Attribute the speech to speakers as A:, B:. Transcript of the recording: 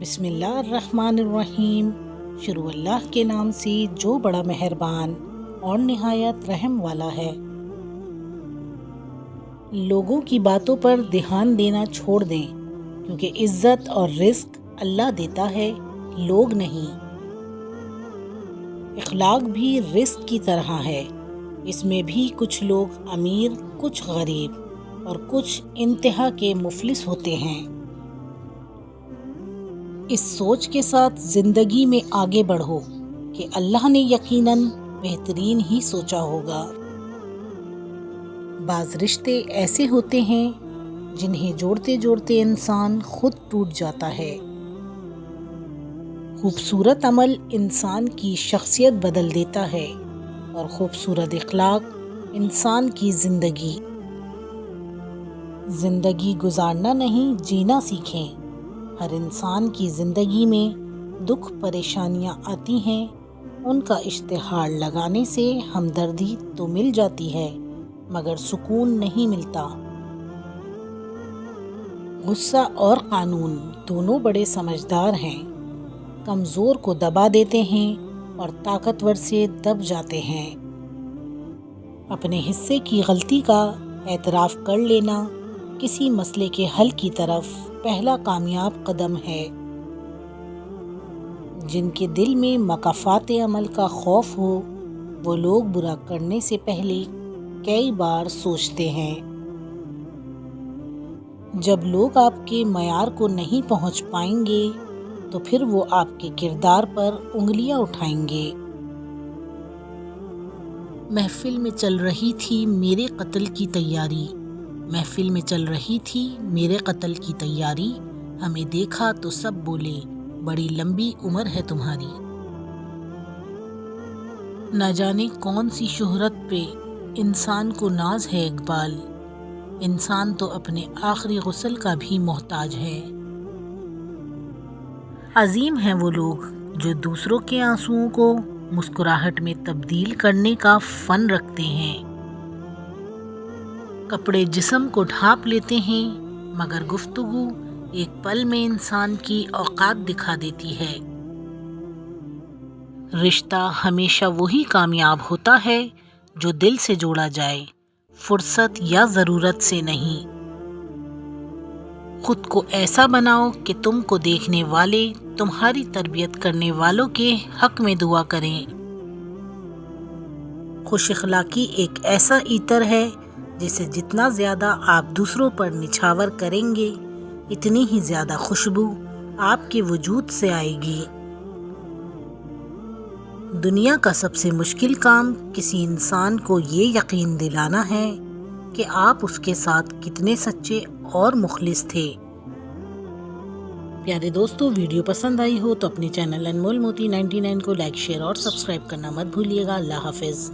A: بسم اللہ الرحمن الرحیم۔ شروع اللہ کے نام سے جو بڑا مہربان اور نہایت رحم والا ہے۔ لوگوں کی باتوں پر دھیان دینا چھوڑ دیں، کیونکہ عزت اور رزق اللہ دیتا ہے، لوگ نہیں۔ اخلاق بھی رزق کی طرح ہے، اس میں بھی کچھ لوگ امیر، کچھ غریب اور کچھ انتہا کے مفلس ہوتے ہیں۔ اس سوچ کے ساتھ زندگی میں آگے بڑھو کہ اللہ نے یقیناً بہترین ہی سوچا ہوگا۔ بعض رشتے ایسے ہوتے ہیں جنہیں جوڑتے جوڑتے انسان خود ٹوٹ جاتا ہے۔ خوبصورت عمل انسان کی شخصیت بدل دیتا ہے اور خوبصورت اخلاق انسان کی زندگی گزارنا نہیں، جینا سیکھیں۔ ہر انسان کی زندگی میں دکھ پریشانیاں آتی ہیں، ان کا اشتہار لگانے سے ہمدردی تو مل جاتی ہے مگر سکون نہیں ملتا۔ غصہ اور قانون دونوں بڑے سمجھدار ہیں، کمزور کو دبا دیتے ہیں اور طاقتور سے دب جاتے ہیں۔ اپنے حصے کی غلطی کا اعتراف کر لینا کسی مسئلے کے حل کی طرف پہلا کامیاب قدم ہے۔ جن کے دل میں مکافات عمل کا خوف ہو، وہ لوگ برا کرنے سے پہلے کئی بار سوچتے ہیں۔ جب لوگ آپ کے معیار کو نہیں پہنچ پائیں گے تو پھر وہ آپ کے کردار پر انگلیاں اٹھائیں گے۔ محفل میں چل رہی تھی میرے قتل کی تیاری، محفل میں چل رہی تھی میرے قتل کی تیاری، ہمیں دیکھا تو سب بولے بڑی لمبی عمر ہے تمہاری۔ نہ جانے کون سی شہرت پہ انسان کو ناز ہے اقبال، انسان تو اپنے آخری غسل کا بھی محتاج ہے۔ عظیم ہیں وہ لوگ جو دوسروں کے آنسوؤں کو مسکراہٹ میں تبدیل کرنے کا فن رکھتے ہیں۔ کپڑے جسم کو ڈھانپ لیتے ہیں مگر گفتگو ایک پل میں انسان کی اوقات دکھا دیتی ہے۔ رشتہ ہمیشہ وہی کامیاب ہوتا ہے جو دل سے جوڑا جائے، فرصت یا ضرورت سے نہیں۔ خود کو ایسا بناؤ کہ تم کو دیکھنے والے تمہاری تربیت کرنے والوں کے حق میں دعا کریں۔ خوش اخلاقی ایک ایسا عطر ہے جسے جتنا زیادہ آپ دوسروں پر نچھاور کریں گے، اتنی ہی زیادہ خوشبو آپ کے وجود سے آئے گی۔ دنیا کا سب سے مشکل کام کسی انسان کو یہ یقین دلانا ہے کہ آپ اس کے ساتھ کتنے سچے اور مخلص تھے۔ پیارے دوستو، ویڈیو پسند آئی ہو تو اپنے چینل انمول موتی 99 کو لائک، شیئر اور سبسکرائب کرنا مت بھولیے گا۔ اللہ حافظ۔